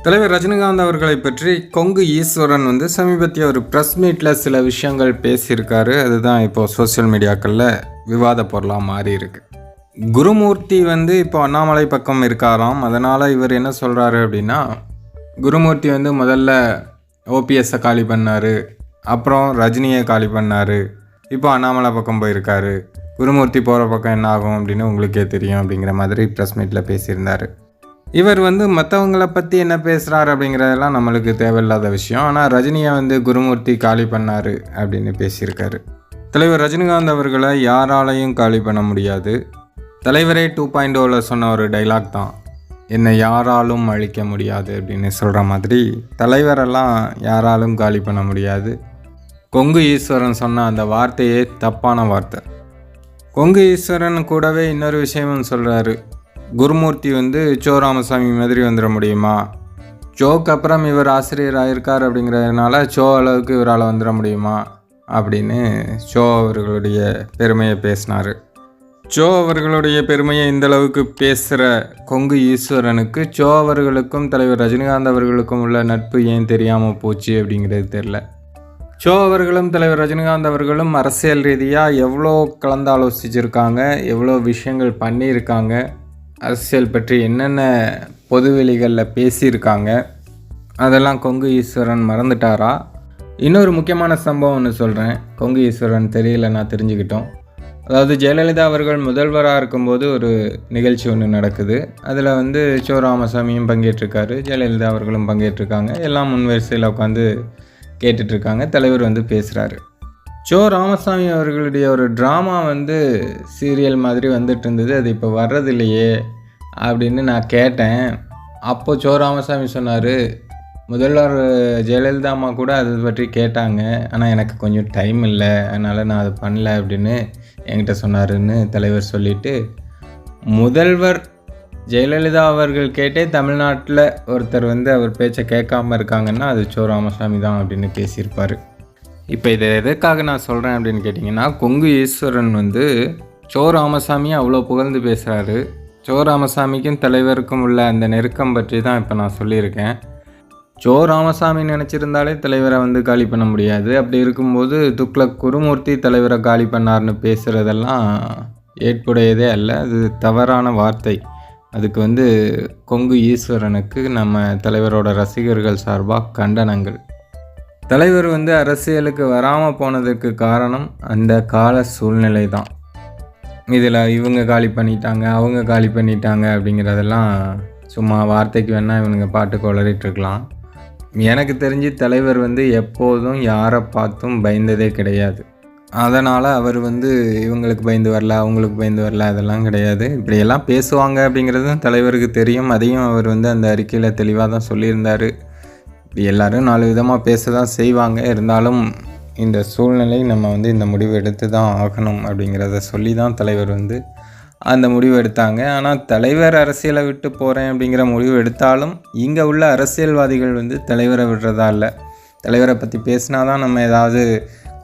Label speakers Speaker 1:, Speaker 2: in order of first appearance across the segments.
Speaker 1: தலைவர் ரஜினிகாந்த் அவர்களை பற்றி கொங்கு ஈஸ்வரன் சமீபத்திய ஒரு ப்ரெஸ் மீட்டில் சில விஷயங்கள் பேசியிருக்காரு. அதுதான் இப்போது சோசியல் மீடியாக்களில் விவாத பொருளாக மாறி இருக்கு. குருமூர்த்தி இப்போ அண்ணாமலை பக்கம் இருக்காராம். அதனால் இவர் என்ன சொல்கிறாரு அப்படின்னா, குருமூர்த்தி முதல்ல ஓபிஎஸ்ஸை காலி பண்ணார், அப்புறம் ரஜினியை காலி பண்ணார், இப்போ அண்ணாமலை பக்கம் போயிருக்காரு, குருமூர்த்தி போகிற பக்கம் என்ன ஆகும் அப்படின்னு உங்களுக்கே தெரியும் அப்படிங்கிற மாதிரி ப்ரெஸ் மீட்டில் பேசியிருந்தார். இவர் மற்றவங்கள பற்றி என்ன பேசுகிறார் அப்படிங்கிறதெல்லாம் நம்மளுக்கு தேவையில்லாத விஷயம். ஆனால் ரஜினியை குருமூர்த்தி காலி பண்ணார் அப்படின்னு பேசியிருக்காரு. தலைவர் ரஜினிகாந்த் அவர்களை யாராலையும் காலி பண்ண முடியாது. தலைவரே 2.0 சொன்ன ஒரு டைலாக் தான், என்னை யாராலும் அழிக்க முடியாது அப்படின்னு சொல்கிற மாதிரி தலைவரெல்லாம் யாராலும் காலி பண்ண முடியாது. கொங்கு ஈஸ்வரன் சொன்ன அந்த வார்த்தையே தப்பான வார்த்தை. கொங்கு ஈஸ்வரன் கூடவே இன்னொரு விஷயமும் சொல்கிறாரு, குருமூர்த்தி சோ ராமசாமி மாதிரி வந்துட முடியுமா, சோக்கு அப்புறம் இவர் ஆசிரியர் ஆயிருக்கார் அப்படிங்கிறதுனால சோ அளவுக்கு இவரால் வந்துட முடியுமா அப்படின்னு சோ அவர்களுடைய பெருமையை பேசினார். சோ அவர்களுடைய பெருமையை இந்த அளவுக்கு பேசுகிற கொங்கு ஈஸ்வரனுக்கு சோ அவர்களுக்கும் தலைவர் ரஜினிகாந்த் அவர்களுக்கும் உள்ள நட்பு ஏன் தெரியாமல் போச்சு அப்படிங்கிறது தெரில. சோ அவர்களும் தலைவர் ரஜினிகாந்த் அவர்களும் அரசியல் ரீதியாக எவ்வளோ கலந்து ஆலோசிச்சிருக்காங்க, எவ்வளோ விஷயங்கள் பண்ணியிருக்காங்க, அரசியல் பற்றி என்னென்ன பொதுவெளிகளில் பேசியிருக்காங்க, அதெல்லாம் கொங்கு ஈஸ்வரன் மறந்துட்டாரா? இன்னொரு முக்கியமான சம்பவம் ஒன்று சொல்கிறேன், கொங்கு ஈஸ்வரன் தெரியல நான் தெரிஞ்சுக்கிட்டோம். அதாவது ஜெயலலிதா அவர்கள் முதல்வராக இருக்கும்போது ஒரு நிகழ்ச்சி ஒன்று நடக்குது. அதில் சோ ராமசாமியும் பங்கேற்றிருக்காரு, ஜெயலலிதா அவர்களும் பங்கேற்றிருக்காங்க. எல்லாம் முன்வரிசையில் உட்காந்து கேட்டுட்ருக்காங்க. தலைவர் பேசுகிறாரு. சோ ராமசாமி அவர்களுடைய ஒரு ட்ராமா சீரியல் மாதிரி வந்துட்டு இருந்தது, அது இப்போ வர்றதில்லையே அப்படின்னு நான் கேட்டேன். அப்போ சோ ராமசாமி சொன்னார், முதல்வர் ஜெயலலிதா அம்மா கூட அதை பற்றி கேட்டாங்க, ஆனால் எனக்கு கொஞ்சம் டைம் இல்லை, அதனால் நான் அதை பண்ணல அப்படின்னு என்கிட்ட சொன்னாருன்னு தலைவர் சொல்லிவிட்டு, முதல்வர் ஜெயலலிதா அவர்கள் கேட்டே தமிழ்நாட்டில் ஒருத்தர் அவர் பேச்சை கேட்காம இருக்காங்கன்னா அது சோ ராமசாமி தான் அப்படின்னு பேசியிருப்பார். இப்போ இதை எதற்காக நான் சொல்கிறேன் அப்படின்னு கேட்டிங்கன்னா, கொங்கு ஈஸ்வரன் சோ ராமசாமியை அவ்வளோ புகழ்ந்து பேசுகிறாரு. சோ ராமசாமிக்கும் தலைவருக்கும் உள்ள அந்த நெருக்கம் பற்றி தான் இப்போ நான் சொல்லியிருக்கேன். சோ ராமசாமி நினச்சிருந்தாலே தலைவரை காலி பண்ண முடியாது. அப்படி இருக்கும்போது துக்ளக் குருமூர்த்தி தலைவரை காலி பண்ணார்னு பேசுகிறதெல்லாம் ஏற்புடையதே அல்ல, அது தவறான வார்த்தை. அதுக்கு கொங்கு ஈஸ்வரனுக்கு நம்ம தலைவரோட ரசிகர்கள் சார்பாக கண்டனங்கள். தலைவர் அரசியலுக்கு வராமல் போனதுக்கு காரணம் அந்த கால சூழ்நிலை தான். இதில் இவங்க காலி பண்ணிட்டாங்க, அவங்க காலி பண்ணிட்டாங்க அப்படிங்கிறதெல்லாம் சும்மா வார்த்தைக்கு வேணால் இவனுங்க பாட்டுக்கு வளரிட்டுருக்கலாம். எனக்கு தெரிஞ்சு தலைவர் எப்போதும் யாரை பார்த்தும் பயந்ததே கிடையாது. அதனால் அவர் இவங்களுக்கு பயந்து வரல, அவங்களுக்கு பயந்து வரல, அதெல்லாம் கிடையாது. இப்படியெல்லாம் பேசுவாங்க அப்படிங்கிறதும் தலைவருக்கு தெரியும். அதையும் அவர் அந்த அறிக்கையில் தெளிவாக தான் சொல்லியிருந்தார். இப்படி எல்லோரும் 4 விதமாக பேச தான் செய்வாங்க, இருந்தாலும் இந்த சூழ்நிலை நம்ம இந்த முடிவு எடுத்து தான் ஆகணும் அப்படிங்கிறத சொல்லி தான் தலைவர் அந்த முடிவு எடுத்தாங்க. ஆனால் தலைவர் அரசியலை விட்டு போகிறேன் அப்படிங்கிற முடிவு எடுத்தாலும் இங்கே உள்ள அரசியல்வாதிகள் தலைவரை விடுறதா இல்லை. தலைவரை பற்றி பேசினா தான் நம்ம ஏதாவது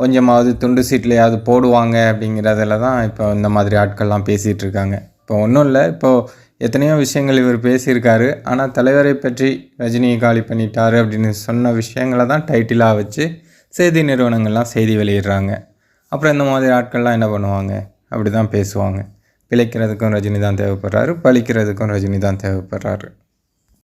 Speaker 1: கொஞ்சமாவது துண்டு சீட்லையாவது போடுவாங்க அப்படிங்கிறதில் தான் இப்போ இந்த மாதிரி ஆட்கள்லாம் பேசிகிட்டு இருக்காங்க. இப்போ ஒன்றும் இல்லை, இப்போது எத்தனையோ விஷயங்கள் இவர் பேசியிருக்காரு. ஆனால் தலைவரை பற்றி ரஜினியை காலி பண்ணிட்டார் அப்படின்னு சொன்ன விஷயங்களை தான் டைட்டிலாக வச்சு செய்தி நிறுவனங்கள்லாம் செய்தி வெளியிடுறாங்க. அப்புறம் இந்த மாதிரி ஆட்கள்லாம் என்ன பண்ணுவாங்க, அப்படி தான் பேசுவாங்க. பிழைக்கிறதுக்கும் ரஜினி தான் தேவைப்படுறாரு, பழிக்கிறதுக்கும் ரஜினி தான் தேவைப்படுறாரு.